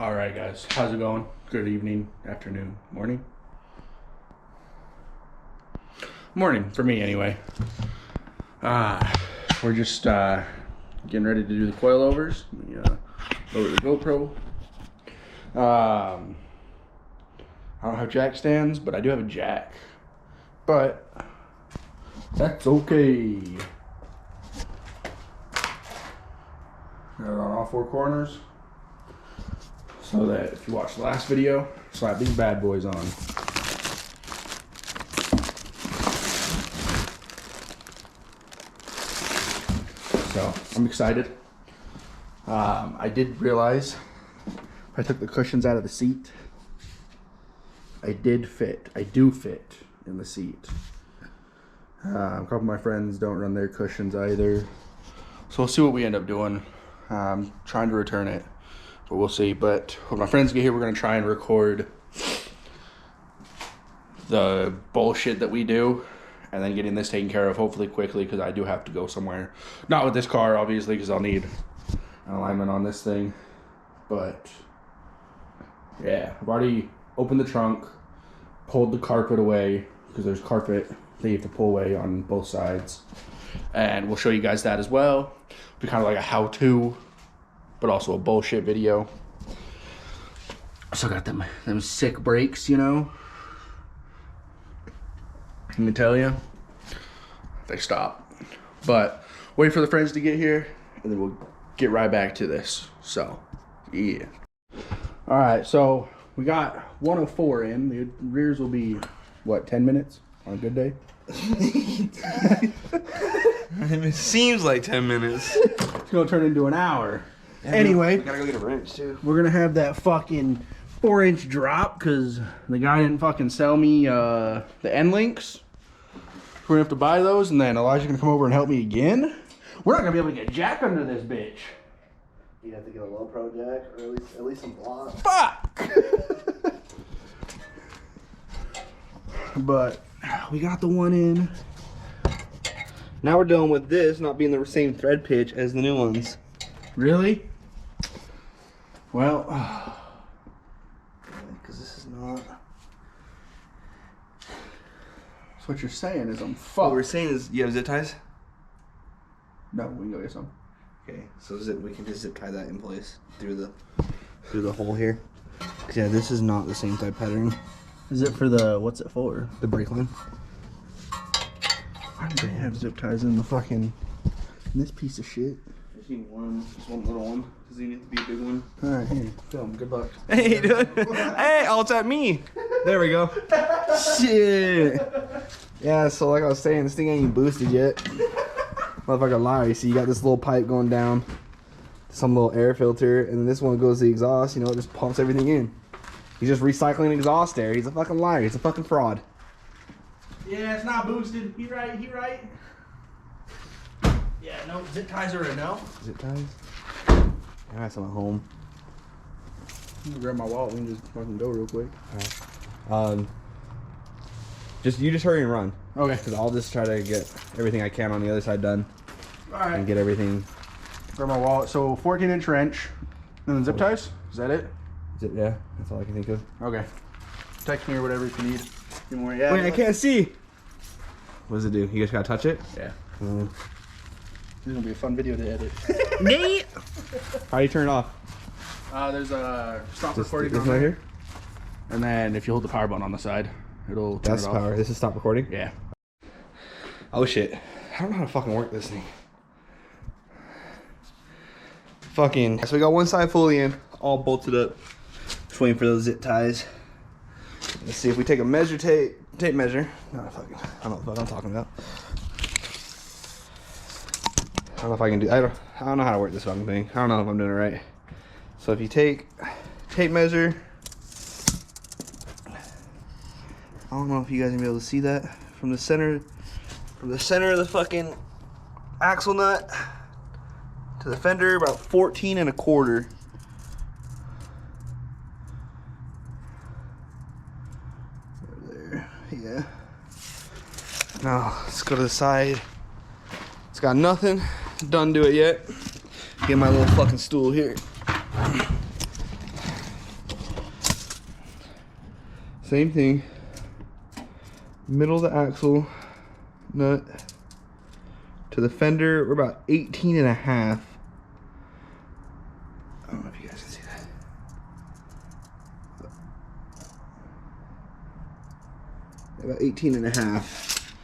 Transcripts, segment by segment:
All right, guys, how's it going? Good evening, afternoon, morning. Morning for me, anyway. We're just getting ready to do the coilovers. Lower the GoPro. I don't have jack stands, but I do have a jack. But that's okay. Got it on all four corners, so that if you watch the last video, slap these bad boys on. So I'm excited. I did realize if I took the cushions out of the seat, I do fit in the seat. A couple of my friends don't run their cushions either, so we'll see what we end up doing. I'm trying to return it, but we'll see. But when my friends get here, we're gonna try and record the bullshit that we do, and then getting this taken care of hopefully quickly, because I do have to go somewhere. Not with this car, obviously, because I'll need an alignment on this thing. But yeah, I've already opened the trunk, pulled the carpet away, because there's carpet that you have to pull away on both sides. And we'll show you guys that as well. Be kind of like a how-to, but also a bullshit video. So I got them sick brakes, you know. Let me tell you, they stop. But wait for the friends to get here, and then we'll get right back to this. So yeah. All right, so we got 104 in. The rears will be what, 10 minutes on a good day? It seems like 10 minutes. It's gonna turn into an hour. Yeah, anyway, we gotta go get a wrench too. We're gonna have that fucking 4-inch drop because the guy didn't fucking sell me the end links. We're gonna have to buy those, and then Elijah's gonna come over and help me again. We're not gonna be able to get jack under this bitch. You have to get a low pro jack, or at least some block. Fuck! But we got the one in. Now we're dealing with this not being the same thread pitch as the new ones. Really? Well, because this is not. so what you're saying is I'm fucked. What we're saying is, you have zip ties? No, we can go get some. Okay, so we can just zip tie that in place through the hole here. 'Cause yeah, this is not the same type pattern. Is it for the, what's it for? The brake line. Why do they have zip ties in the fucking, in this piece of shit? I just need one, just one little one. Does he need to be a big one? Alright, here, film, good luck. Hey, dude. Hey, oh, it's at me. There we go. Shit. Yeah, so like I was saying, this thing ain't even boosted yet. Motherfucker Larry, so you got this little pipe going down, some little air filter, and then this one goes to the exhaust, you know, it just pumps everything in. He's just recycling exhaust air. He's a fucking liar. He's a fucking fraud. Yeah, it's not boosted. He right. Yeah, no, zip ties are a no. Zip ties? I got some at home. I'm gonna grab my wallet. We can just fucking go real quick. Alright. You just hurry and run. Okay. Because I'll just try to get everything I can on the other side done. Alright. And get everything. Grab my wallet. So 14-inch wrench. And then zip ties? Is that it? Yeah, that's all I can think of. Okay. Text me or whatever if you need. More. Yeah. Wait, I can't see. What does it do? You guys gotta touch it? Yeah. This is gonna be a fun video to edit. Nate! How do you turn it off? There's a stop Just recording this on right there. here? And then if you hold the power button on the side, it'll turn That's it off. power. This is stop recording? Yeah. Oh shit. I don't know how to fucking work this thing. Fucking. So we got one side fully in, all bolted up. Just waiting for those zip ties. Let's see if we take a tape measure. No, fucking, I don't know what the fuck I'm talking about. I don't know if I can do, I don't know how to work this fucking thing. I don't know if I'm doing it right. So if you take tape measure, I don't know if you guys are gonna be able to see that from the center of the fucking axle nut to the fender, about 14 1/4. Yeah. Now let's go to the side. It's got nothing done to it yet. Get my little fucking stool here. Same thing. Middle of the axle nut to the fender, we're about 18 and a half. I don't know if you guys can see that. About 18 and a half.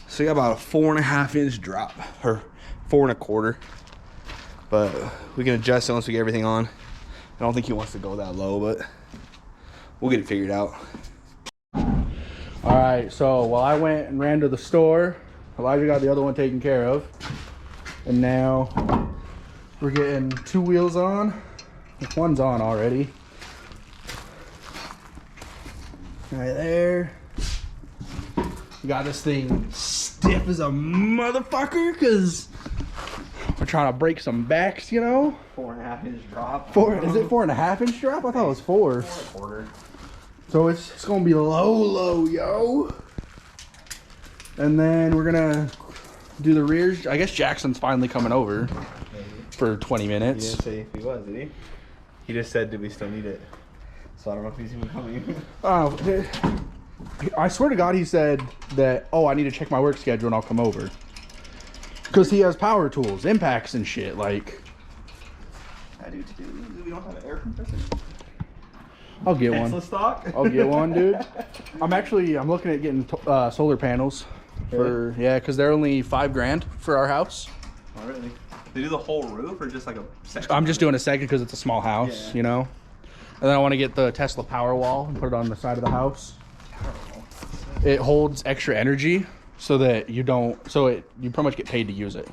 So you got about a 4.5 inch drop, or 4 1/4. But we can adjust it once we get everything on. I don't think he wants to go that low, but we'll get it figured out. All right, so while I went and ran to the store, Elijah got the other one taken care of. And now we're getting 2 wheels on. One's on already. Right there. We got this thing stiff as a motherfucker because we're trying to break some backs, you know? 4.5 inch drop. Is it 4.5 inch drop? I thought it was 4. 4 1/4. So it's gonna be low, yo. And then we're gonna do the rears. I guess Jackson's finally coming over for 20 He minutes. didn't say if he was, did he? He just said, "Do we still need it?" So I don't know if he's even coming. Oh, I swear to God, he said that. Oh, I need to check my work schedule and I'll come over. Cause he has power tools, impacts and shit. Like, I do too. We don't have an air compressor. I'll get one. Tesla stock. I'll get one, dude. I'm looking at getting solar panels for because they're only $5,000 for our house. Oh really? They do the whole roof or just like a section? I'm just doing a second because it's a small house, you know. And then I want to get the Tesla Powerwall and put it on the side of the house. It holds extra energy so that you don't. You pretty much get paid to use it.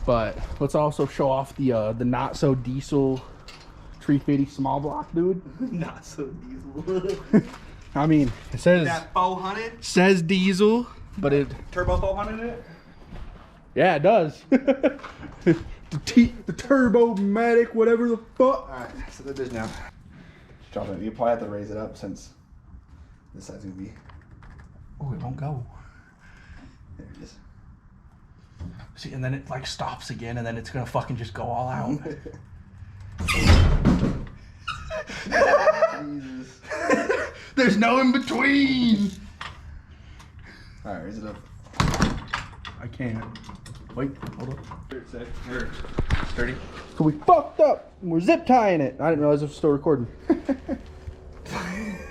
But let's also show off the not so diesel 350 small block, dude. Not so diesel. I mean, it says That 400? says diesel, but it Turbo 400 in it? yeah, it does. the Turbomatic, whatever the fuck. Alright, so that is now. Drop it. You probably have to raise it up since this side's gonna be. Oh, it won't go. There it is. See, and then it like stops again, and then it's gonna fucking just go all out. Jesus. There's no in between. Alright, raise it up. I can't. Wait, hold up. Sturdy. So we fucked up. We're zip tying it. I didn't realize it was still recording.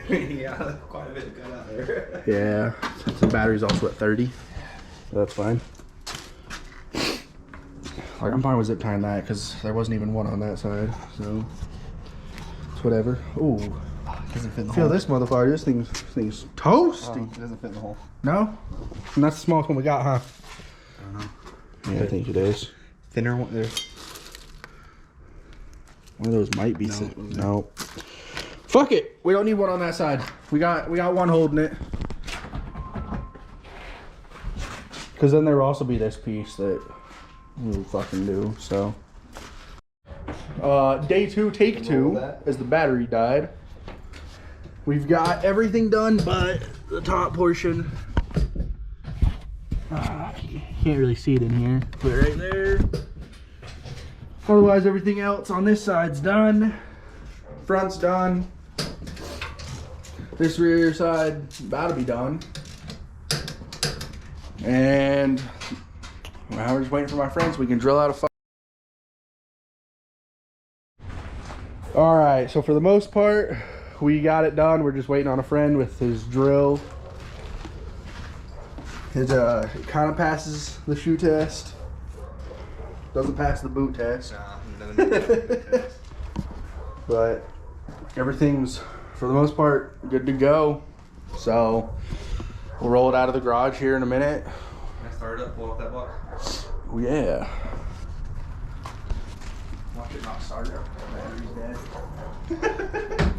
Yeah, quite a bit got out there. Yeah, the battery's also at 30. So that's fine. Like, I'm fine with zip tying that because there wasn't even one on that side. So it's whatever. Ooh, Doesn't fit in the feel hole. this motherfucker. This thing's toasty. It doesn't fit in the hole. No? And that's the smallest one we got, huh? I don't know. Yeah, I think it is. Thinner one there. One of those might be. No. No. Fuck it. We don't need one on that side. We got one holding it. Because then there will also be this piece that we'll fucking do. So, day 2, take 2, as the battery died. We've got everything done, but the top portion. You can't really see it in here. Put it right there. Otherwise, everything else on this side's done. Front's done. This rear side about to be done. And now we're just waiting for my friends. We can drill out a fire. All right, so for the most part, we got it done. We're just waiting on a friend with his drill. It kind of passes the shoe test. Doesn't pass the boot test. But everything's, for the most part, good to go. So we'll roll it out of the garage here in a minute. Can I start it up, pull off that block? Oh, yeah. Watch it not start up. The battery's dead.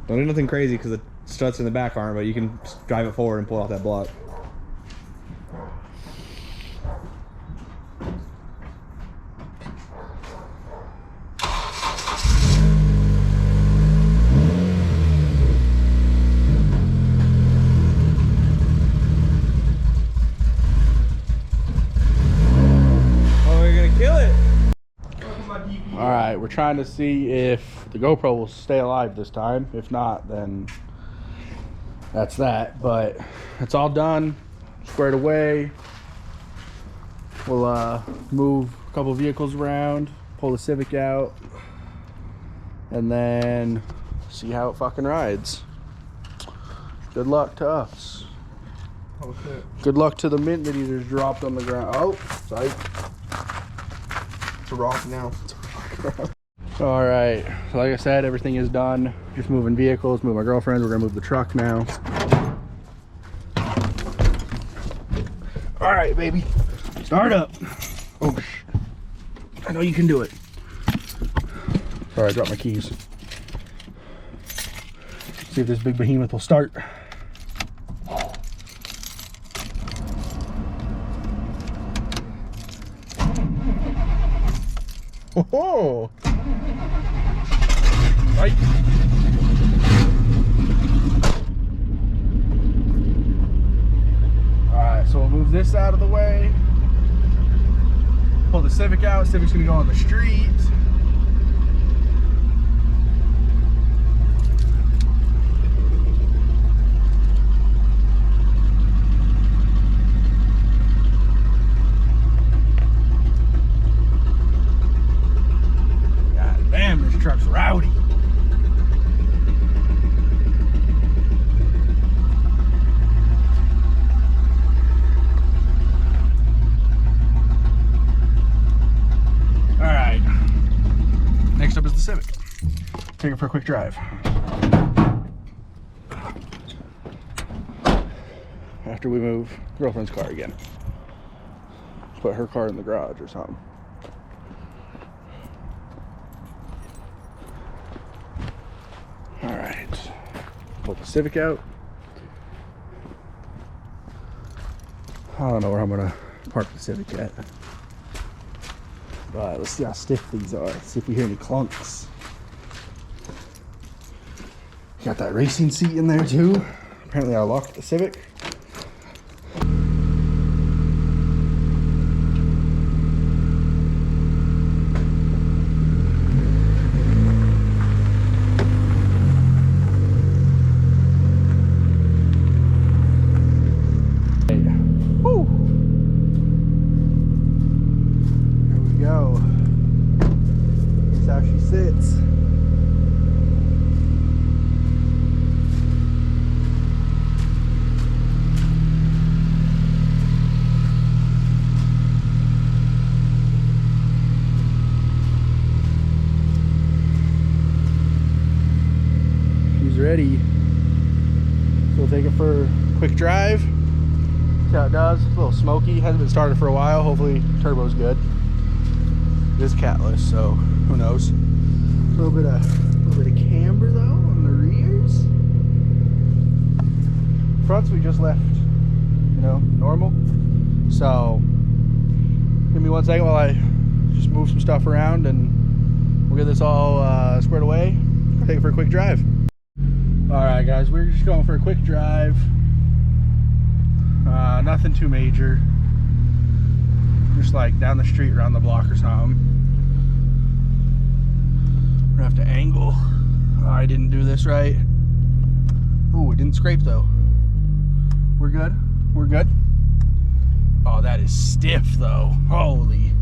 Don't do nothing crazy because the struts in the back aren't, but you can drive it forward and pull off that block. All right, we're trying to see if the GoPro will stay alive this time. If not, then that's that. But it's all done, squared away. We'll move a couple vehicles around, pull the Civic out, and then see how it fucking rides. Good luck to us. Okay. Good luck to the mint that he just dropped on the ground. Oh, sorry. It's a rock now. All right, so like I said, everything is done. Just moving vehicles, move my girlfriend. We're gonna move the truck now. All right, baby, start up. Oh, I know you can do it. Sorry, I dropped my keys. See if this big behemoth will start. Oh, right. All right, so we'll move this out of the way. Pull the Civic out. Civic's gonna go on the street. God damn, this truck's rowdy. Next up is the Civic. Take it for a quick drive. After we move girlfriend's car again. Put her car in the garage or something. All right, pull the Civic out. I don't know where I'm gonna park the Civic yet. Alright, let's see how stiff these are. Let's see if we hear any clunks. Got that racing seat in there too. Apparently I locked the Civic. Ready. So we'll take it for a quick drive. See how it does. It's a little smoky. Hasn't been started for a while. Hopefully turbo's good. It is catless, so who knows. A little bit of camber though on the rears. Fronts we just left, you know, normal. So give me 1 second while I just move some stuff around and we'll get this all squared away. Take it for a quick drive. Alright guys, we're just going for a quick drive. Nothing too major. Just like down the street, around the block or something. We're gonna have to angle. Oh, I didn't do this right. Ooh, it didn't scrape though. We're good? We're good? Oh, that is stiff though. Holy.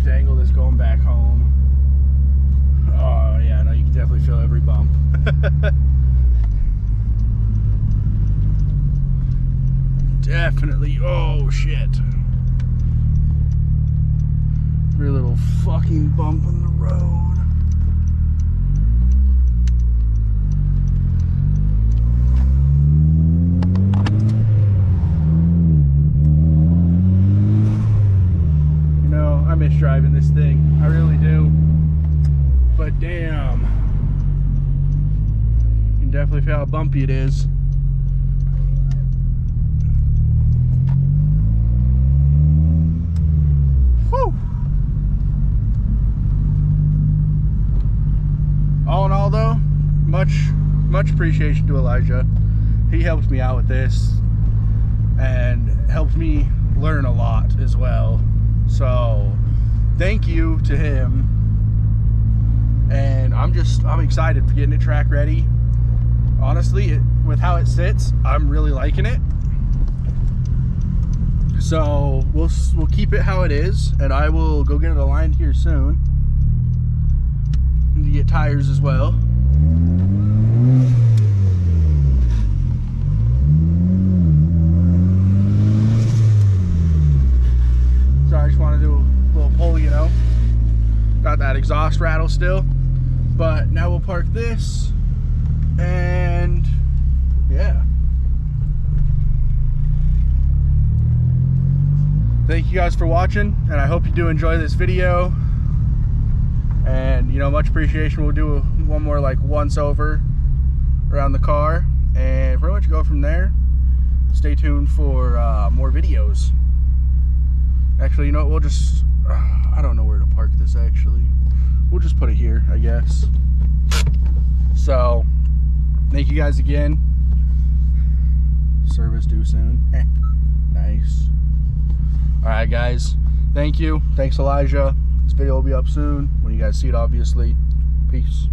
To angle this going back home. Oh yeah, no, you can definitely feel every bump. Definitely. Oh shit. Every little fucking bump in the road. I miss driving this thing, I really do, but damn, you can definitely feel how bumpy it is. Whew. All in all though, much appreciation to Elijah. He helped me out with this and helped me learn a lot as well. So thank you to him. And I'm excited for getting it track ready. Honestly, with how it sits, I'm really liking it. So we'll keep it how it is, and I will go get it aligned here soon. Need to get tires as well. Sorry, I just want to do a little pull, you know. Got that exhaust rattle still. But now we'll park this, and yeah. Thank you guys for watching, and I hope you do enjoy this video. And you know, much appreciation. We'll do one more like once over around the car, and pretty much go from there. Stay tuned for more videos. Actually, you know what, we'll just I don't know where to park this actually. We'll just put it here, I guess. So thank you guys again. Service due soon. Nice. Alright guys, thank you. Thanks Elijah. This video will be up soon when you guys see it, obviously. Peace.